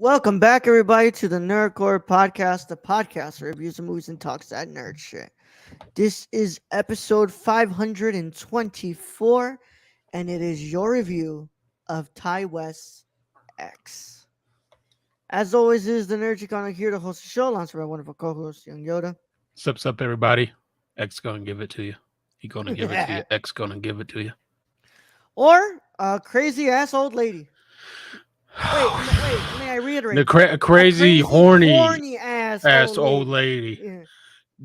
Welcome back, everybody, to the Nerdcore Podcast, the podcast that reviews the movies and talks that nerd shit. This is episode 524, and it is your review of Ty West X. As always, it is the Nerd Chicano here to host the show, alongside my wonderful co-host, Young Yoda. Sup, everybody. X gonna give it to you. He gonna give it to you. X gonna give it to you. Or a crazy ass old lady. Wait, may I reiterate? The crazy horny ass old lady. Yeah.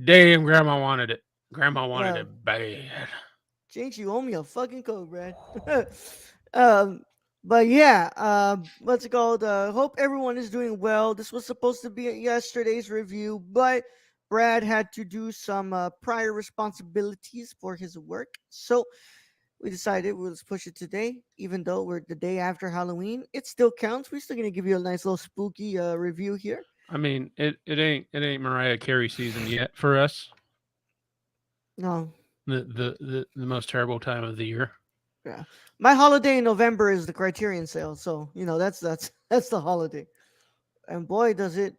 Damn, Grandma wanted it. Grandma wanted it bad. Jinx, you owe me a fucking Coke, Brad. But yeah, what's it called? Hope everyone is doing well. This was supposed to be yesterday's review, but Brad had to do some prior responsibilities for his work, so we decided we'll just push it today. Even though we're the day after Halloween, it still counts. We're still gonna give you a nice little spooky review here. I mean, it ain't Mariah Carey season yet for us. No, The most terrible time of the year. yeah, my holiday in November is the Criterion sale, so you know that's the holiday, and boy does it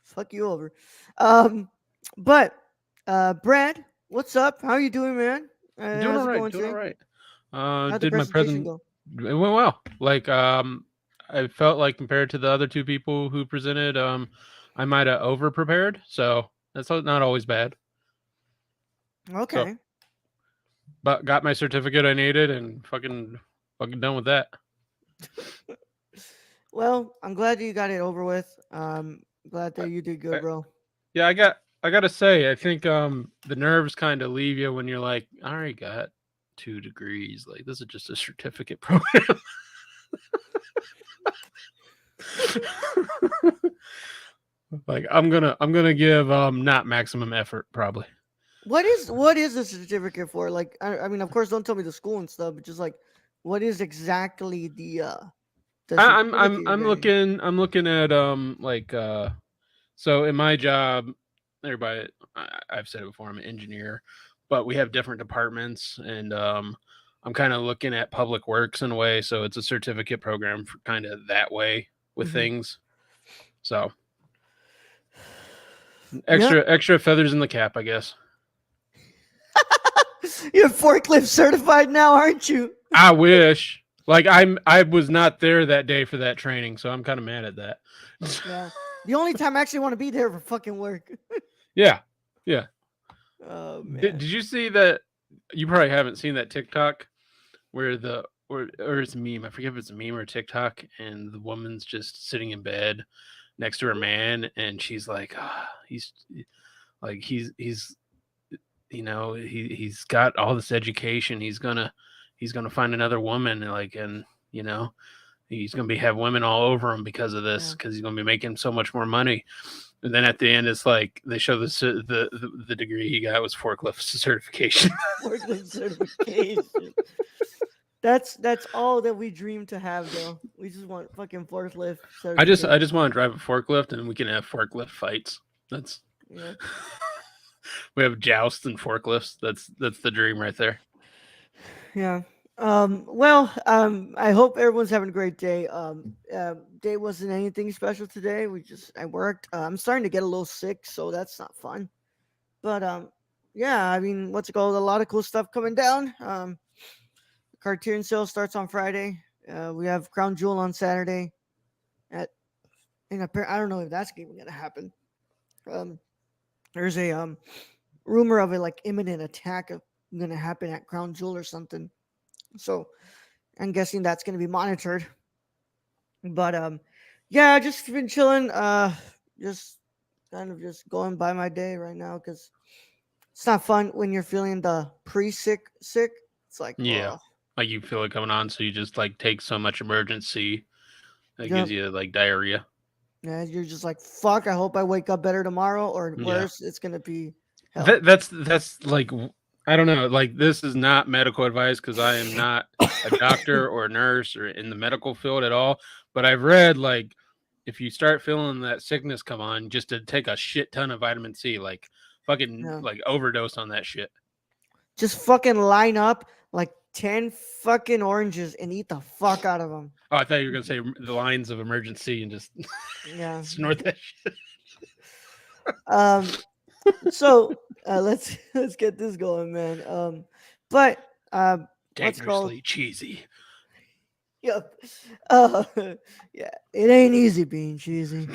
fuck you over. But Brad, what's up? How you doing, man? Doing all right. Doing all right. How'd Did the my presentation present? go? It went well. Like I felt like compared to the other two people who presented, I might have over prepared. So that's not always bad. Okay. So, but got my certificate I needed and fucking done with that. Well, I'm glad you got it over with. Glad that you did good, bro. Yeah, I gotta say, I think the nerves kind of leave you when you're like, I already got 2 degrees. Like this is just a certificate program. Like I'm gonna give not maximum effort probably. What is the certificate for? Like, I mean, of course, don't tell me the school and stuff, but just like, what is exactly the I'm certificate you're getting? I'm looking at so in my job, everybody I've said it before, I'm an engineer, but we have different departments and I'm kind of looking at public works in a way, so it's a certificate program for kind of that way with things. So extra feathers in the cap, I guess. You're forklift certified now, aren't you? I wish. Like I was not there that day for that training, so I'm kind of mad at that. Yeah. The only time I actually want to be there for fucking work. Yeah. Oh man. Did you see that? You probably haven't seen that TikTok where or it's a meme. I forget if it's a meme or TikTok, and the woman's just sitting in bed next to her man, and she's like, he's you know, he's got all this education. He's gonna find another woman, and you know, he's gonna have women all over him because of this, because he's gonna be making so much more money. And then at the end, it's like they show the degree he got was forklift certification. Forklift certification. That's all that we dream to have, though. We just want fucking forklift certification. I just want to drive a forklift, and we can have forklift fights. That's we have jousts and forklifts. That's the dream right there. Yeah. Well, I hope everyone's having a great day. Day wasn't anything special today. I worked. I'm starting to get a little sick, so that's not fun. But yeah, I mean, what's it called? A lot of cool stuff coming down. Criterion sale starts on Friday. We have Crown Jewel on Saturday. I don't know if that's even gonna happen. There's a rumor of a like imminent attack going to happen at Crown Jewel or something. So I'm guessing that's going to be monitored. But yeah, just been chilling. Just kind of just going by my day right now because it's not fun when you're feeling the sick. It's like, yeah, like you feel it coming on, so you just like take so much emergency that gives you like diarrhea. Yeah, you're just like, fuck. I hope I wake up better tomorrow, or worse, it's gonna be hell. That's like, I don't know. Like, this is not medical advice because I am not a doctor or a nurse or in the medical field at all. But I've read, like, if you start feeling that sickness come on, just to take a shit ton of vitamin C, like fucking like overdose on that shit. Just fucking line up like 10 fucking oranges and eat the fuck out of them. Oh, I thought you were gonna say the lines of emergency and just Yeah. snort that shit. So let's get this going, man. But what's called? Dangerously cheesy. Yep. Yeah, it ain't easy being cheesy.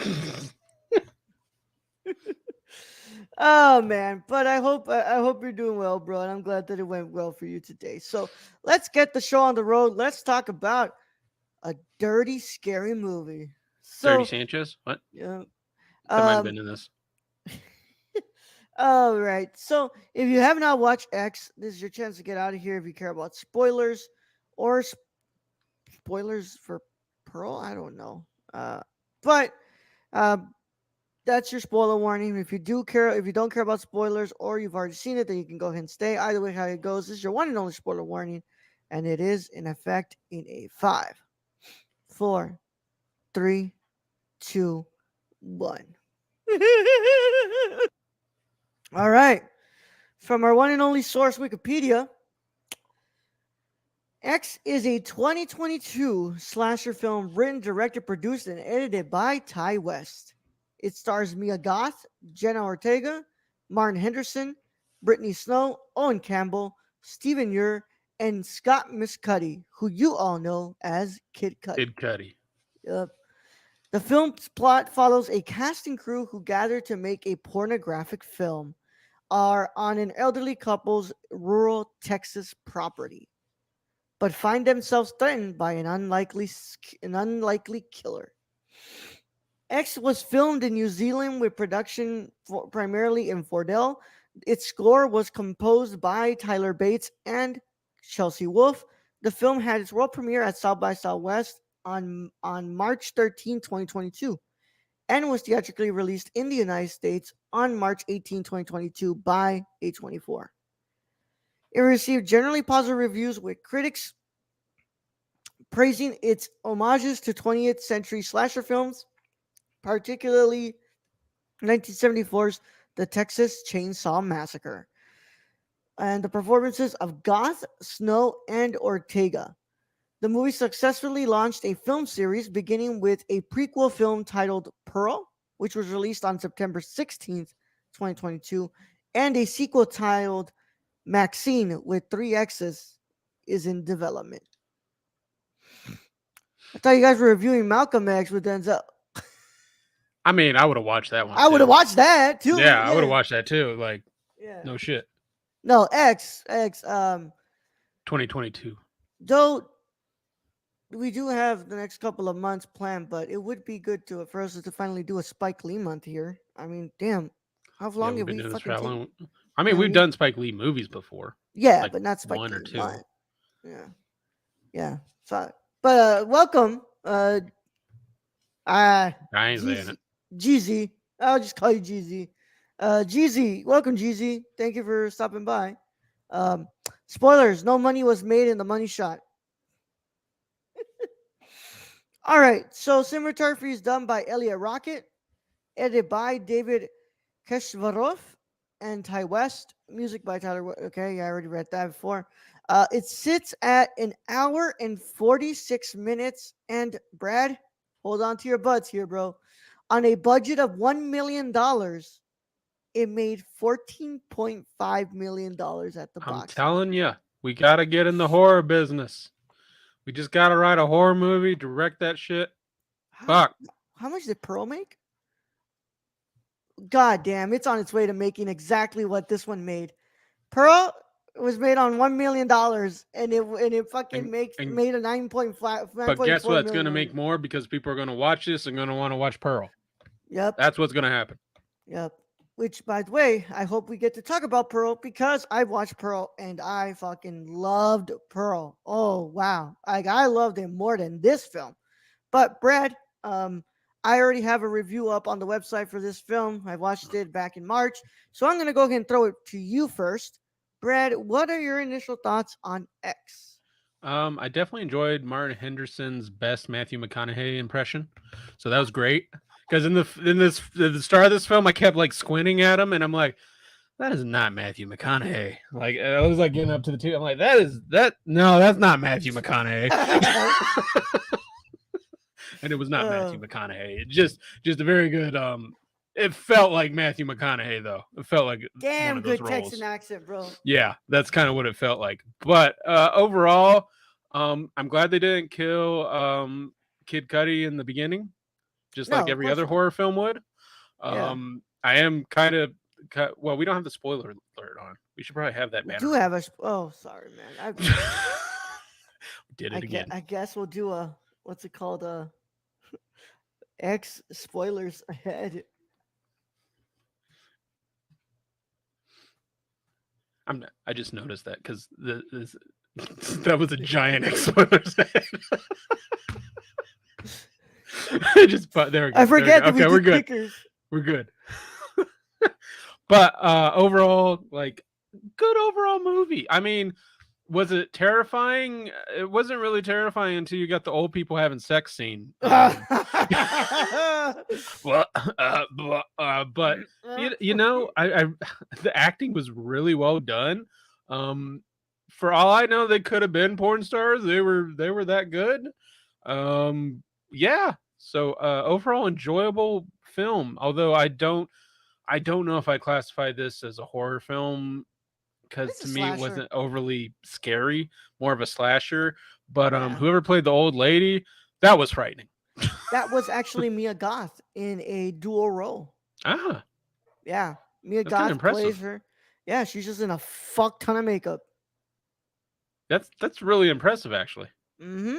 Oh man, but I hope you're doing well, bro, and I'm glad that it went well for you today. So let's get the show on the road. Let's talk about a dirty, scary movie. Dirty So Sanchez? What? yeah, That might have been in this. all right. So if you have not watched X, this is your chance to get out of here. If you care about spoilers or spoilers for Pearl, I don't know. But that's your spoiler warning. If you don't care about spoilers or you've already seen it, then you can go ahead and stay. Either way, how it goes, this is your one and only spoiler warning, and it is in effect in a 5, 4, 3, 2, 1. All right. From our one and only source, Wikipedia, X is a 2022 slasher film written, directed, produced, and edited by Ty West. It stars Mia Goth, Jenna Ortega, Martin Henderson, Brittany Snow, Owen Campbell, Stephen Ure, and Scott Miscuddy, who you all know as Kid Cudi. Kid Cudi. Yep. The film's plot follows a cast and crew who gather to make a pornographic film on an elderly couple's rural Texas property, but find themselves threatened by an unlikely killer. X was filmed in New Zealand with production primarily in Fordell. Its score was composed by Tyler Bates and Chelsea Wolfe. The film had its world premiere at South by Southwest on March 13, 2022, and was theatrically released in the United States on March 18, 2022 by A24. It received generally positive reviews, with critics praising its homages to 20th century slasher films, particularly 1974's The Texas Chainsaw Massacre, and the performances of Goth, Snow, and Ortega. The movie successfully launched a film series, beginning with a prequel film titled Pearl, which was released on September 16th, 2022, and a sequel titled Maxine with 3 X's is in development. I thought you guys were reviewing Malcolm X with Denzel. I mean, I would have watched that one. I would have watched that too. Yeah, I would have watched that too. Like, Yeah. no shit. No, X. 2022. Though we do have the next couple of months planned, but it would be good for us to finally do a Spike Lee month here. I mean, damn, how long have been we doing this fucking for how taken? long? I mean, we've done Spike Lee movies before. Yeah, like but not Spike one Lee or two. month. Yeah. So, but welcome, I ain't saying it. Jeezy. I'll just call you Jeezy. Jeezy, welcome, Jeezy. Thank you for stopping by. Spoilers: no money was made in the money shot. All right, so cinematography is done by Elliot Rocket, edited by David Keshvarov and Ty West. Music by Tyler. Okay, I already read that before. It sits at 1 hour and 46 minutes. And Brad, hold on to your butts here, bro. On a budget of $1 million, it made $14.5 million at the box. I'm telling you, we got to get in the horror business. We just got to write a horror movie, direct that shit. Fuck. How much did Pearl make? God damn, it's on its way to making exactly what this one made. Pearl was made on $1 million, and it fucking made a 9.5. But guess what? It's going to make more because people are going to watch this and going to want to watch Pearl. Yep. That's what's going to happen. Yep. Which, by the way, I hope we get to talk about Pearl, because I watched Pearl and I fucking loved Pearl. Oh, wow. I loved it more than this film. But Brad, I already have a review up on the website for this film. I watched it back in March. So I'm going to go ahead and throw it to you first. Brad, what are your initial thoughts on X? I definitely enjoyed Martin Henderson's best Matthew McConaughey impression. So that was great. Because in the start of this film, I kept like squinting at him, and I'm like, that is not Matthew McConaughey. Like I was like getting up to the two. I'm like, no, that's not Matthew McConaughey. And it was not Matthew McConaughey. It just a very good. It felt like Matthew McConaughey though. It felt like Damn one of those good roles. Texan accent, bro. Yeah, that's kind of what it felt like. But overall, I'm glad they didn't kill Kid Cudi in the beginning, just like every other horror film would. I am kind of well. We don't have the spoiler alert on. We should probably have that. We do have a. Oh, sorry, man. Did it again. I guess we'll do a what's it called? X spoilers ahead. I just noticed that because that was a giant X spoilers ahead. There we go. I forget that okay, we're good. Clickers. We're good. But overall, like, good overall movie. I mean, was it terrifying? It wasn't really terrifying until you got the old people having sex scene. But you know, I the acting was really well done. For all I know, they could have been porn stars. They were that good. Yeah. So overall, enjoyable film. Although I don't know if I classify this as a horror film because to me it wasn't overly scary, more of a slasher. But whoever played the old lady, that was frightening. That was actually Mia Goth in a dual role. Ah, yeah, Mia Goth plays her. Yeah, she's just in a fuck ton of makeup. That's really impressive, actually. Mm-hmm.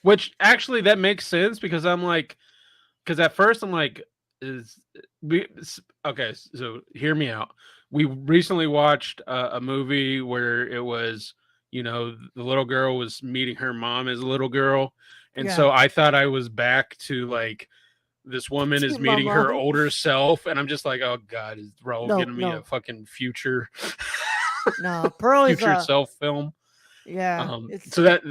Which actually that makes sense because I'm like, because at first I'm like, okay, so hear me out. We recently watched a movie where it was, you know, the little girl was meeting her mom as a little girl, and so I thought I was back to like this woman is meeting her older self, and I'm just like, oh god, is Raul giving me a fucking future? No, Pearl is future self film. Yeah.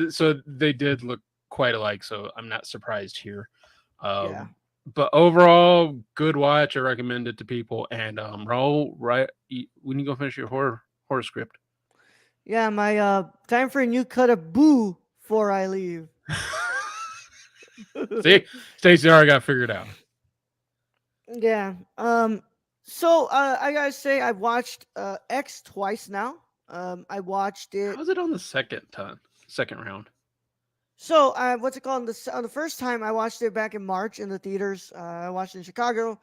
So they did look quite alike, so I'm not surprised here. But overall, good watch. I recommend it to people. And Raul, right when you go finish your horror script. Yeah, my time for a new cut of boo before I leave. See, Stacey already got figured out. Yeah. So I gotta say I've watched X twice now. I watched it. How's it on the second round? So what's it called? On the first time I watched it back in March in the theaters. I watched it in Chicago.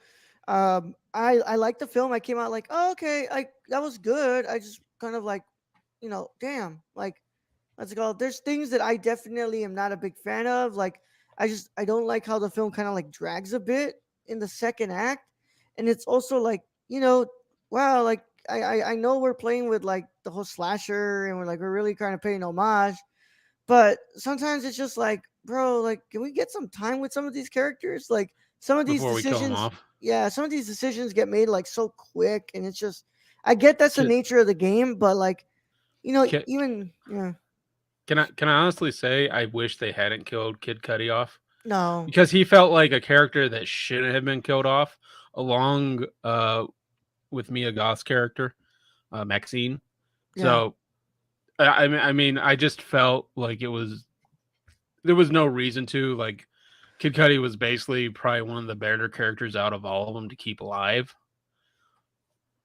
I liked the film. I came out like, oh, okay, that was good. I just kind of like, you know, damn, like, what's it called? There's things that I definitely am not a big fan of. Like, I don't like how the film kind of like drags a bit in the second act, and it's also like, you know, wow, like I know we're playing with like the whole slasher and we're really kind of paying homage. But sometimes it's just like, bro, like, can we get some time with some of these characters? Like, some of these decisions, some of these decisions get made like so quick, and it's just, I get that's the nature of the game, but like, you know, Can I honestly say I wish they hadn't killed Kid Cudi off? No, because he felt like a character that shouldn't have been killed off, along with Mia Goth's character, Maxine. Yeah. So. I mean, I just felt like there was no reason to. Like, Kid Cudi was basically probably one of the better characters out of all of them to keep alive.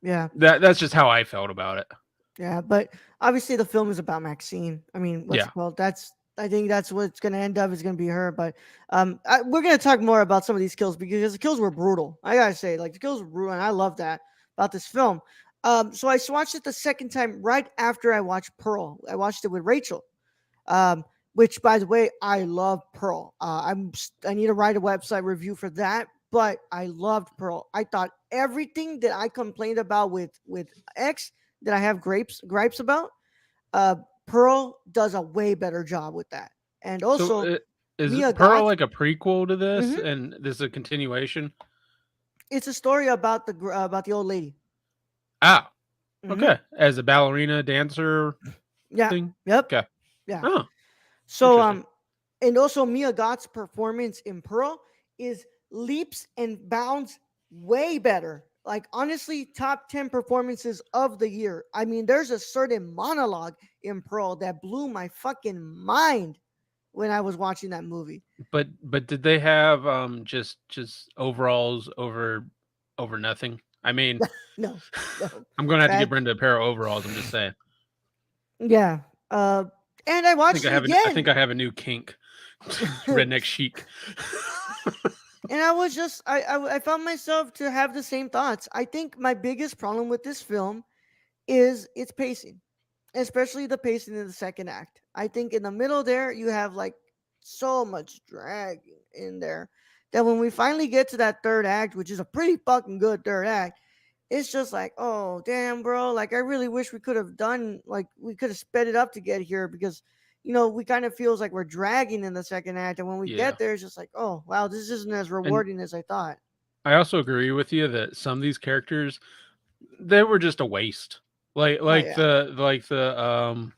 Yeah, that's just how I felt about it. Yeah, but obviously the film is about Maxine. I mean, I think that's what's going to end up is going to be her. But we're going to talk more about some of these kills because the kills were brutal. I gotta say, like, the kills were brutal, and I love that about this film. So I watched it the second time right after I watched Pearl. I watched it with Rachel, which, by the way, I love Pearl. I need to write a website review for that, but I loved Pearl. I thought everything that I complained about with X that I have gripes about, Pearl does a way better job with that. And also, is Pearl like a prequel to this, and this is a continuation? It's a story about the old lady. Ah, okay. As a ballerina dancer. Yeah. Thing? Yep. Okay. Yeah. Oh, so and also Mia Goth's performance in Pearl is leaps and bounds way better. like honestly top 10 performances of the year. I mean, there's a certain monologue in Pearl that blew my fucking mind when I was watching that movie. But did they have just overalls over nothing? I mean, No, no. I'm gonna have to get Bad. Brenda a pair of overalls. I'm just saying. Yeah. And I I think watched I it have I think again. I have a new kink. Redneck chic. And I was just I found myself to have the same thoughts. I think my biggest problem with this film is its pacing, especially the pacing in the second act. I think in the middle there you have like so much drag in there that when we finally get to that third act, which is a pretty fucking good third act, it's just like, oh damn, bro. Like I really wish we could have done like we could have sped it up to get here because we kind of feels like we're dragging in the second act, and when we Yeah. get there, it's just like, oh wow, this isn't as And rewarding as I thought. I also agree with you that some of these characters, they were just a waste. Like Oh like yeah. the like the um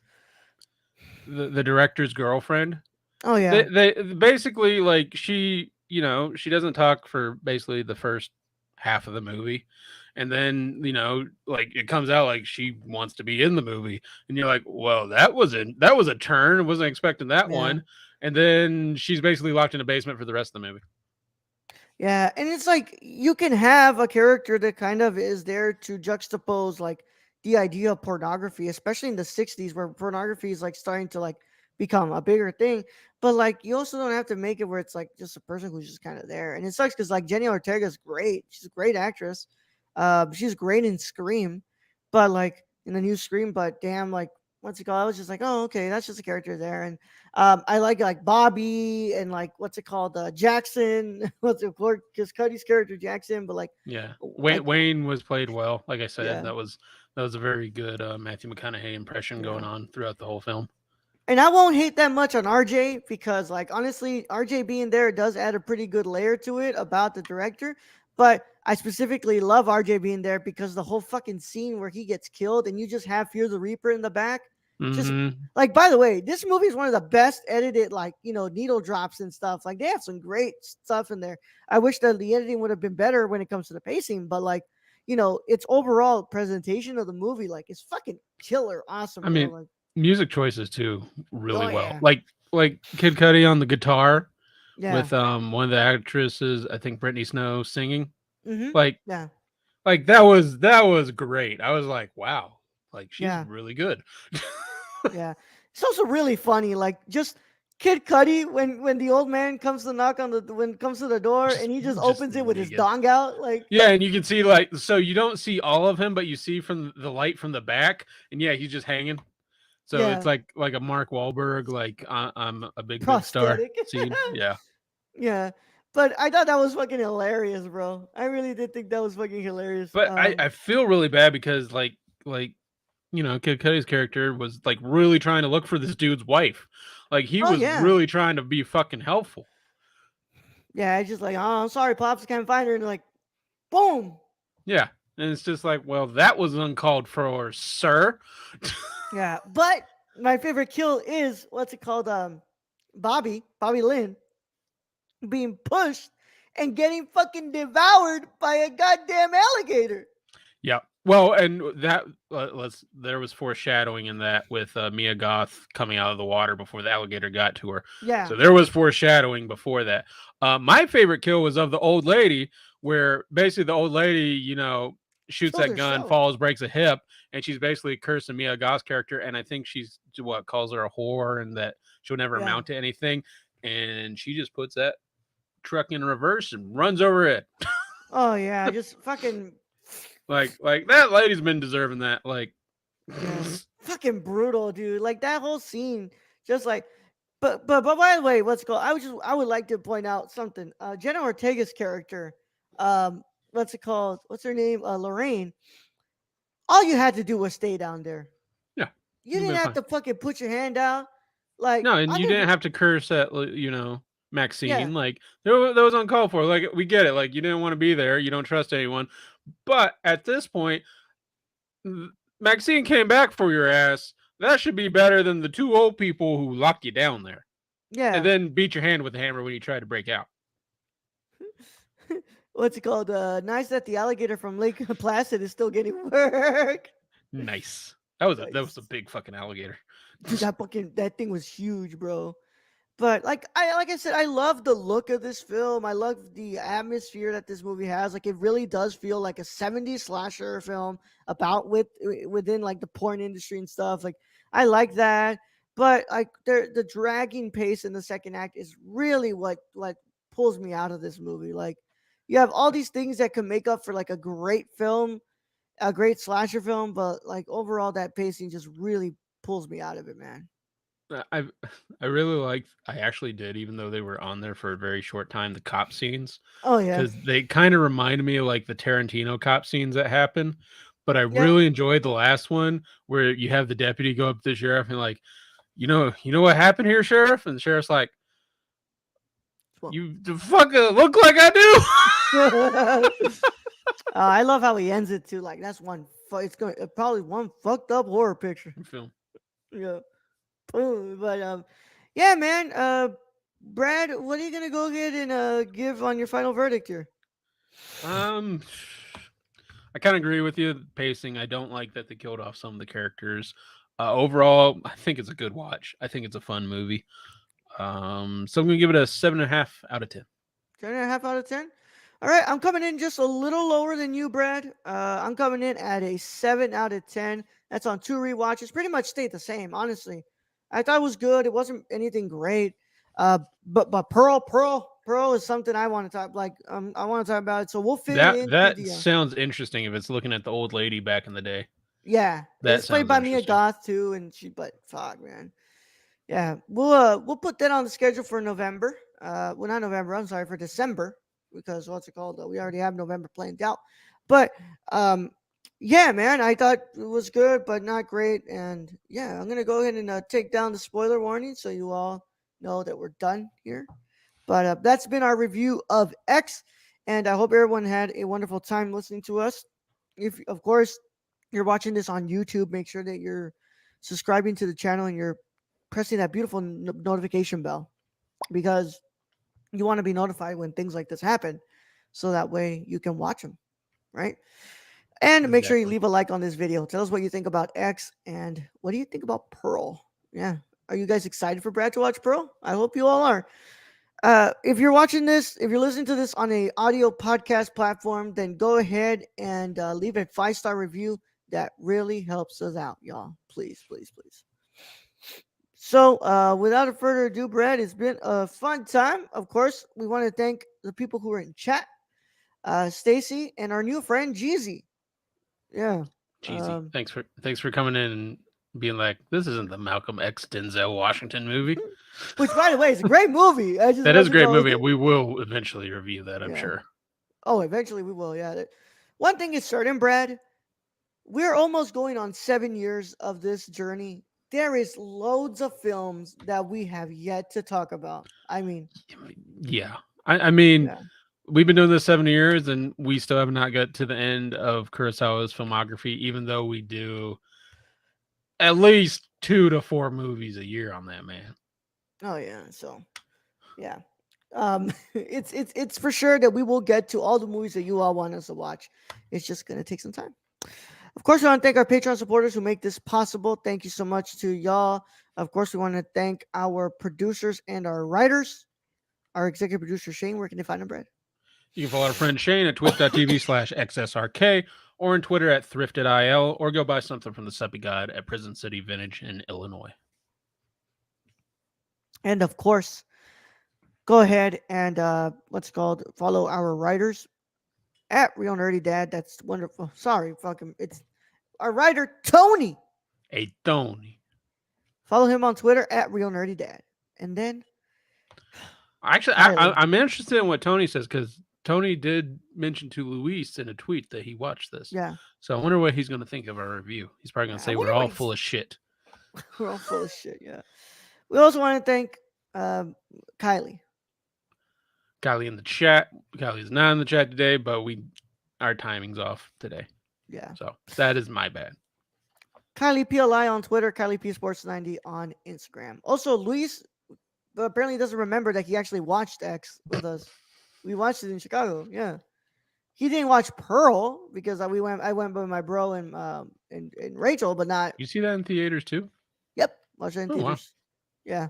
the director's girlfriend. Oh yeah. They basically, like, she doesn't talk for basically the first half of the movie. And then, like, it comes out like she wants to be in the movie. And you're like, well, that was a turn. I wasn't expecting that Yeah. one. And then she's basically locked in a basement for the rest of the movie. Yeah, and it's like you can have a character that kind of is there to juxtapose like the idea of pornography, especially in the 60s where pornography is like starting to like become a bigger thing. But like you also don't have to make it where it's like just a person who's just kind of there. And it sucks because like Jenny Ortega is great. She's a great actress. She's great in Scream, but like in the new Scream, but damn, like what's it called? I was just like, oh, okay, that's just a character there. And I like Bobby and like what's it called, Jackson. What's it called? Because Cody's character Jackson, but like, Yeah. like Wayne was played well. Like I said, yeah, that was a very good Matthew McConaughey impression yeah. going on throughout the whole film. And I won't hate that much on RJ because like honestly, RJ being there does add a pretty good layer to it about the director. But I specifically love RJ being there because the whole fucking scene where he gets killed and you just have Fear the Reaper in the back. Just Mm-hmm. like, by the way, this movie is one of the best edited, like, needle drops and stuff. Like, they have some great stuff in there. I wish that the editing would have been better when it comes to the pacing, but like, its overall presentation of the movie, like, is fucking killer awesome, I bro. mean, Like, music choices too, really oh, well. yeah. Like Kid Cudi on the guitar Yeah. with one of the actresses, I think Brittany Snow, singing. Mm-hmm. Like Yeah. like that was great. I was like, wow, like she's Yeah. really good. Yeah. It's also really funny. Like, just Kid Cudi when the old man comes to knock on when comes to the door just and he just just opens it with his naked. dong out. Like, Yeah, and you can see, like, so you don't see all of him, but you see from the light from the back, and yeah, he's just hanging. So it's yeah, like a Mark Wahlberg, like, I'm a big star prosthetic. scene. Yeah. Yeah. But I thought that was fucking hilarious, bro. I really did think that was fucking hilarious. But I feel really bad because, Kid Cudi's character was, like, really trying to look for this dude's wife. Like, he Oh was yeah. really trying to be fucking helpful. Yeah, it's just like, oh, I'm sorry, Pops, I can't find her. And like, boom. Yeah, and it's just like, well, that was uncalled for, sir. Yeah. But my favorite kill is what's it called? Bobby Lynn being pushed and getting fucking devoured by a goddamn alligator. Yeah. Well, and that there was foreshadowing in that with Mia Goth coming out of the water before the alligator got to her. Yeah. So there was foreshadowing before that. My favorite kill was of the old lady, where basically the old lady, shoots Kills that gun, herself. falls, breaks a hip, and she's basically cursing Mia Goth's character. And I think she's calls her a whore and that she'll never Yeah. amount to anything. And she just puts that truck in reverse and runs over it. Oh yeah, just fucking Like that lady's been deserving that. Like, yeah, fucking brutal, dude. Like that whole scene, just like, but by the way, what's called? I would like to point out something. Jenna Ortega's character, what's it called? What's her name? Lorraine. All you had to do was stay down there. yeah, You didn't have to fucking put your hand out. Like no, and I you didn't. didn't have to curse at Maxine. Yeah, Like that was uncalled for. Like we get it. Like you didn't want to be there. You don't trust anyone. But at this point, Maxine came back for your ass. That should be better than the two old people who locked you down there and yeah. then beat your hand with a hammer when you tried to break out. what's it called? Nice that the alligator from Lake Placid is still getting work. Nice. That was a Nice. big fucking alligator. Dude, that thing was huge, bro. But like I said, I love the look of this film. I love the atmosphere that this movie has. Like it really does feel like a 70s slasher film about within like the porn industry and stuff. Like I like that. But like the dragging pace in the second act is really what pulls me out of this movie. Like you have all these things that can make up for like a great film, a great slasher film, but like overall that pacing just really pulls me out of it, man. I I really like. I actually did, even though they were on there for a very short time. The cop scenes, Oh yeah. because they kind of remind me of like the Tarantino cop scenes that happen. But I Yeah. really enjoyed the last one where you have the deputy go up to the sheriff and like, you know what happened here, sheriff? And the sheriff's like, Well, you the fuck look like I do. I love how he ends it too. Like that's it's going probably one fucked up horror picture. Film. Yeah. But yeah, man. Brad, what are you gonna go ahead and give on your final verdict here? Um, I kind of agree with you. The pacing. I don't like that they killed off some of the characters. Overall, I think it's a good watch. I think it's a fun movie. So I'm gonna give it a 7.5 out of 10. 10.5 out of 10. All right, I'm coming in just a little lower than you, Brad. I'm coming in at a 7 out of 10. That's on 2 rewatches. Pretty much stayed the same, honestly. I thought it was good. It wasn't anything great. But Pearl is something I want to talk like. I want to talk about it. So we'll fit it into That the. sounds interesting if it's looking at the old lady back in the day. Yeah, That it's played sounds by Mia interesting. Goth too, and she. But fuck, man. Yeah, we'll put that on the schedule for November. Well, not November. I'm sorry, for December, because what's it called? We already have November planned out. But um, yeah, man, I thought it was good, but not great. And yeah, I'm gonna go ahead and take down the spoiler warning so you all know that we're done here. But that's been our review of X, and I hope everyone had a wonderful time listening to us. If, of course, you're watching this on YouTube, make sure that you're subscribing to the channel and you're pressing that beautiful notification bell because you want to be notified when things like this happen so that way you can watch them, right? And make sure you Exactly. leave a like on this video. Tell us what you think about X and what do you think about Pearl? Yeah. Are you guys excited for Brad to watch Pearl? I hope you all are. If you're watching this, if you're listening to this on a audio podcast platform, then go ahead and leave a 5-star review. That really helps us out, y'all. Please, please, please. So, without further ado, Brad, it's been a fun time. Of course, we want to thank the people who are in chat, Stacy, and our new friend Jeezy. Yeah. Cheesy. Thanks for coming in and being like, this isn't the Malcolm X Denzel Washington movie. Which, by the way, is a great movie. I just That is a wasn't great going. movie, and we will eventually review that, I'm Yeah. sure. Oh, eventually we will. Yeah. One thing is certain, Brad. We're almost going on 7 years of this journey. There is loads of films that we have yet to talk about. I mean, Yeah. I mean, yeah. we've been doing this 7 years, and we still have not got to the end of Kurosawa's filmography, even though we do at least 2 to 4 movies a year on that man. Oh yeah. So, yeah. It's for sure that we will get to all the movies that you all want us to watch. It's just gonna take some time. Of course, we want to thank our Patreon supporters who make this possible. Thank you so much to y'all. Of course, we want to thank our producers and our writers. Our executive producer Shane, where can they find him, Brad? You can follow our friend Shane at twitch.tv/XSRK or on Twitter at thriftedil, or go buy something from the Suppy God at Prison City Vintage in Illinois. And of course, go ahead and follow our writers at Real Nerdy Dad. That's wonderful. Sorry, fucking it's our writer Tony. Hey, Tony. Follow him on Twitter at Real Nerdy Dad. And then Actually, I'm interested in what Tony says, because Tony did mention to Luis in a tweet that he watched this. Yeah. So I wonder what he's going to think of our review. He's probably going to say we're all full of shit. We're all full of shit, yeah. We also want to thank Kylie. Kylie in the chat. Kylie's not in the chat today, but our timing's off today. Yeah. So that is my bad. Kylie PLI on Twitter, Kylie P Sports 90 on Instagram. Also, Luis apparently doesn't remember that he actually watched X with us. We watched it in Chicago. Yeah. he didn't watch Pearl because I went with my bro and Rachel, but not. You see that in theaters too? Yep, watch it in Oh, wow. theaters. Yeah,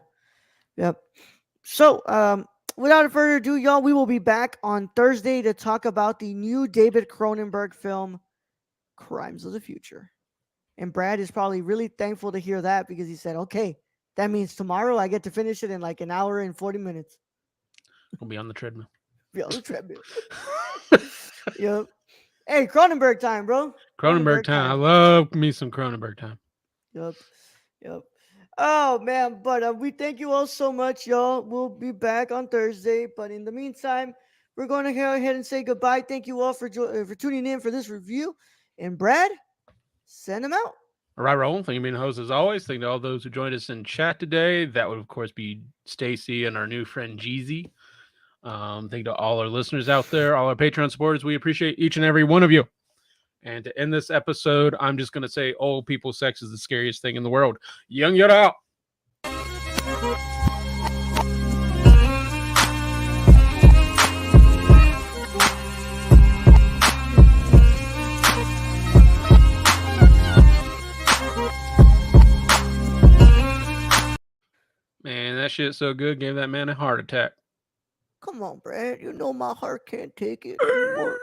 yep. So, without further ado, y'all, we will be back on Thursday to talk about the new David Cronenberg film, Crimes of the Future. And Brad is probably really thankful to hear that because he said, okay, that means tomorrow I get to finish it in like an hour and 40 minutes. We'll be on the treadmill. Be on the treadmill. Yep. Hey, Cronenberg time, bro. Cronenberg time. I love me some Cronenberg time. Yep. Yep. Oh man, but we thank you all so much, y'all. We'll be back on Thursday, but in the meantime, we're going to go ahead and say goodbye. Thank you all for tuning in for this review. And Brad, send them out. All right, Roland. Thank you for being the host as always. Thank you to all those who joined us in chat today. That would, of course, be Stacy and our new friend Jeezy. Thank you to all our listeners out there, all our Patreon supporters. We appreciate each and every one of you. And to end this episode, I'm just going to say old people sex is the scariest thing in the world. Young Yoda out. Man, that shit's so good. Gave that man a heart attack. Come on, Brad. You know my heart can't take it anymore.